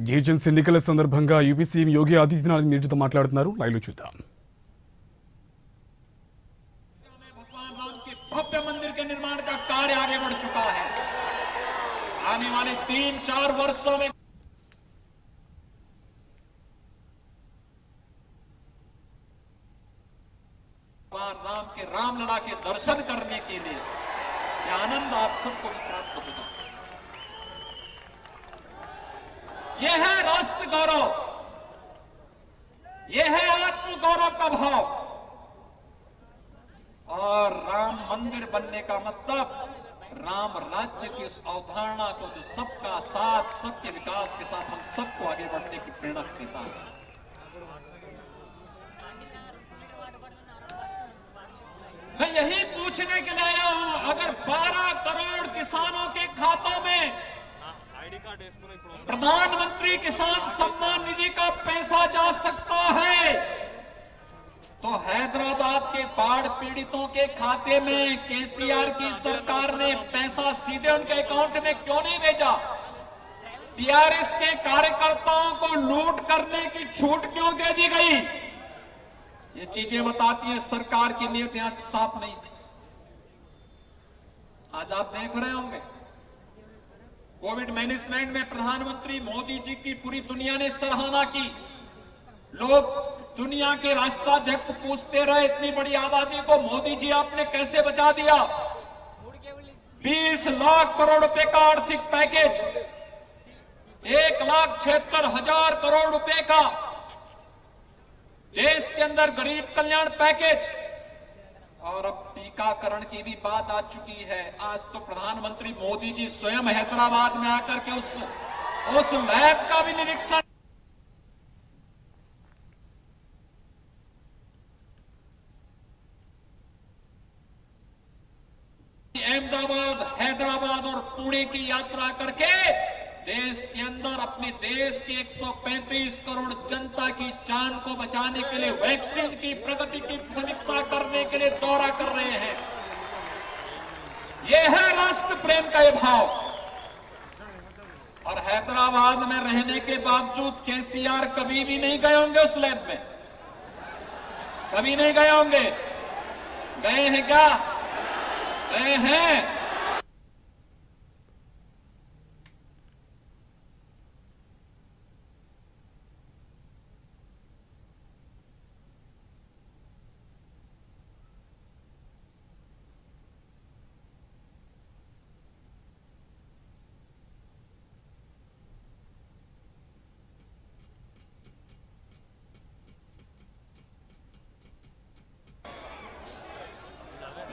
GHMC ఎన్నికల సందర్భంగా UP CM Yogi Adityanath మీడియాతో మాట్లాడుతున్నారు. లైవ్లో చూద్దాం. भगवान राम के भव्य मंदिर के निर्माण का कार्य आगे बढ़ चुका है. आने वाले 3-4 वर्षों में भगवान राम के रामलला के दर्शन करने के लिए यह आनंद आप सबको भी प्राप्त होगा. यह है राष्ट्र गौरव, यह है आत्म गौरव का भाव. और राम मंदिर बनने का मतलब राम राज्य की उस अवधारणा को जो सबका साथ, सबके विकास के साथ हम सबको आगे बढ़ने की प्रेरणा देता है. मैं यही पूछने के लिए आया हूं, अगर 12 करोड़ किसानों के खातों में प्रधानमंत्री किसान सम्मान निधि का पैसा जा सकता है, तो हैदराबाद के बाढ़ पीड़ितों के खाते में केसीआर की सरकार ने पैसा सीधे उनके अकाउंट में क्यों नहीं भेजा? टीआरएस के कार्यकर्ताओं को लूट करने की छूट क्यों दे दी गई? ये चीजें बताती है सरकार की नीयत यहां साफ नहीं थी. आज आप देख रहे होंगे कोविड मैनेजमेंट में प्रधानमंत्री मोदी जी की पूरी दुनिया ने सराहना की. लोग दुनिया के राष्ट्राध्यक्ष पूछते रहे, इतनी बड़ी आबादी को मोदी जी आपने कैसे बचा दिया? 20 लाख करोड़ रुपए का आर्थिक पैकेज, 1,76,000 करोड़ रुपए का देश के अंदर गरीब कल्याण पैकेज, और अब टीकाकरण की भी बात आ चुकी है. आज तो प्रधानमंत्री मोदी जी स्वयं हैदराबाद में आकर के उस लैब का भी निरीक्षण. अहमदाबाद, हैदराबाद और पुणे की यात्रा करके देश के अंदर अपने देश की 135 करोड़ जनता की जान को बचाने के लिए वैक्सीन की प्रगति की समीक्षा करने के लिए दौरा कर रहे हैं. यह है राष्ट्र प्रेम का ये भाव. और हैदराबाद में रहने के बावजूद केसीआर कभी भी नहीं गए होंगे उस लैब में, कभी नहीं गए होंगे. गए हैं क्या? गए हैं.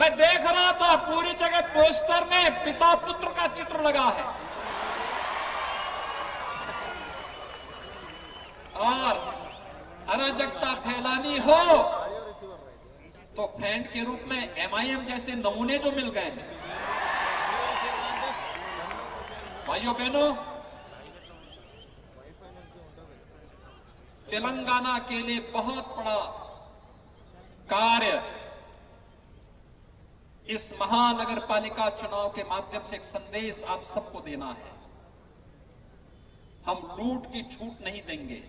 मैं देख रहा था पूरी जगह पोस्टर में पिता पुत्र का चित्र लगा है, और अराजकता फैलानी हो तो फ्रेंड के रूप में एमआईएम जैसे नमूने जो मिल गए हैं. भाइयों बहनों, तेलंगाना के लिए बहुत बड़ा कार्य इस महानगर पालिका चुनाव के माध्यम से एक संदेश आप सबको देना है. हम लूट की छूट नहीं देंगे,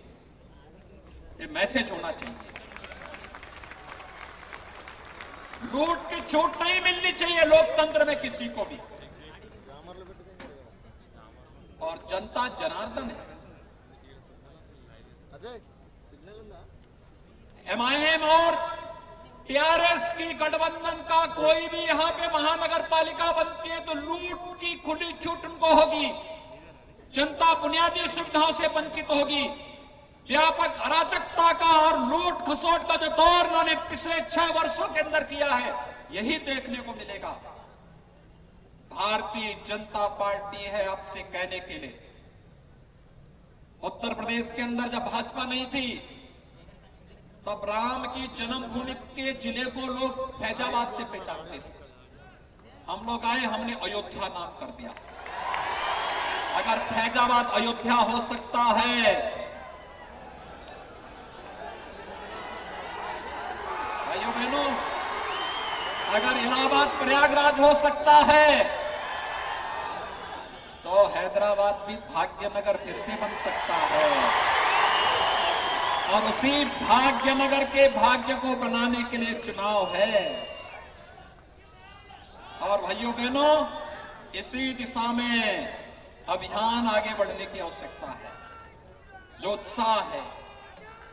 ये मैसेज होना चाहिए. लूट की छूट नहीं मिलनी चाहिए लोकतंत्र में किसी को भी. और जनता जनार्दन है. एमआईएम और टीआरएस की गठबंधन का कोई भी यहां पे महानगर पालिका बनती है तो लूट की खुली छूट उनको होगी. जनता बुनियादी सुविधाओं से वंचित होगी. व्यापक अराजकता का और लूट खसोट का जो दौर उन्होंने पिछले 6 वर्षों के अंदर किया है, यही देखने को मिलेगा. भारतीय जनता पार्टी है आपसे कहने के लिए, उत्तर प्रदेश के अंदर जब भाजपा नहीं थी तब राम की जन्मभूमि के जिले को लोग फैजाबाद से पहचानते थे. हम लोग आए, हमने अयोध्या नाम कर दिया. अगर फैजाबाद अयोध्या हो सकता है, भाइयों बहनों, अगर इलाहाबाद प्रयागराज हो सकता है, तो हैदराबाद भी भाग्यनगर फिर से बन सकता है. और उसी भाग्यनगर के भाग्य को बनाने के लिए चुनाव है। और भाइयों बहनों, इसी दिशा में अभियान आगे बढ़ने की आवश्यकता है। जो उत्साह है,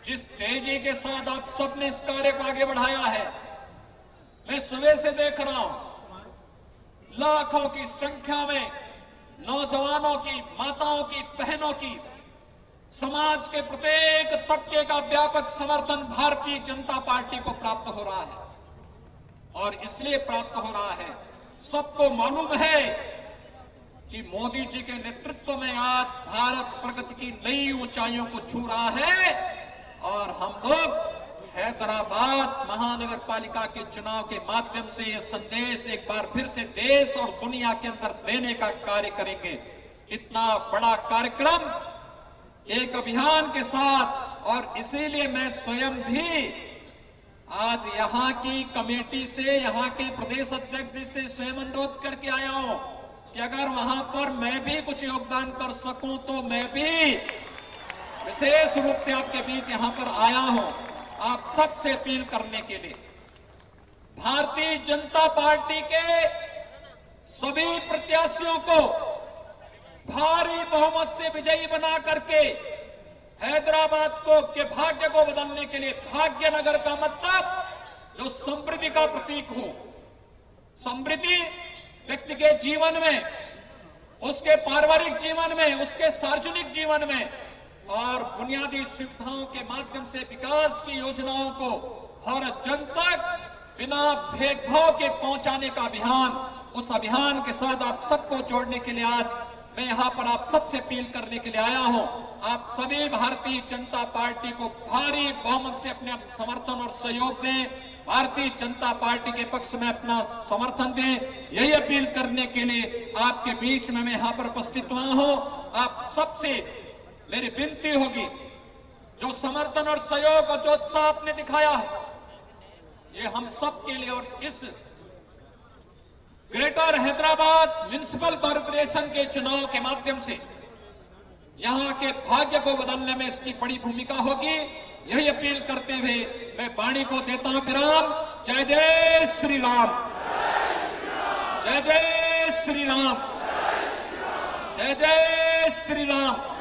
जिस तेजी के साथ आप सबने इस कार्य को आगे बढ़ाया है, मैं सुबह से देख रहा हूं, लाखों की संख्या में नौजवानों की, माताओं की, बहनों की, समाज के प्रत्येक तबके का व्यापक समर्थन भारतीय जनता पार्टी को प्राप्त हो रहा है। और इसलिए प्राप्त हो रहा है, सबको मालूम है कि मोदी जी के नेतृत्व में आज भारत प्रगति की नई ऊंचाइयों को छू रहा है। और हम लोग हैदराबाद महानगर पालिका के चुनाव के माध्यम से यह संदेश एक बार फिर से देश और दुनिया के अंदर देने का कार्य करेंगे। इतना बड़ा कार्यक्रम एक अभियान के साथ, और इसीलिए मैं स्वयं भी आज यहां की कमेटी से, यहां के प्रदेश अध्यक्ष जी से स्वयं अनुरोध करके आया हूं कि अगर वहां पर मैं भी कुछ योगदान कर सकूं तो मैं भी विशेष रूप से आपके बीच यहां पर आया हूं, आप सबसे अपील करने के लिए। भारतीय जनता पार्टी के सभी प्रत्याशियों को भारी बहुमत से विजयी बना करके हैदराबाद के भाग्य को बदलने के लिए, भाग्यनगर का मतलब जो समृद्धि का प्रतीक हो, समृद्धि व्यक्ति के जीवन में, उसके पारिवारिक जीवन में, उसके सार्वजनिक जीवन में और बुनियादी सुविधाओं के माध्यम से विकास की योजनाओं को हर जन तक बिना भेदभाव के पहुंचाने का अभियान, उस अभियान के साथ आप सबको जोड़ने के लिए आज मैं यहां पर आप सबसे अपील करने के लिए आया हूं। आप सभी भारतीय जनता पार्टी को भारी बहुमत से अपने समर्थन और सहयोग दें, भारतीय जनता पार्टी के पक्ष में अपना समर्थन दें। यही अपील करने के लिए आपके बीच में मैं यहां पर उपस्थित हुआ हूं। आप सबसे मेरी विनती होगी, जो समर्थन और सहयोग और जो उत्साह आपने दिखाया है, ये हम सब के लिए और इस ग्रेटर हैदराबाद म्युनिसिपल कॉर्पोरेशन के चुनाव के माध्यम से यहां के भाग्य को बदलने में इसकी बड़ी भूमिका होगी। यही अपील करते हुए मैं वाणी को देता हूं विराम। जय जय श्री राम, जय जय श्री राम, जय जय श्री राम।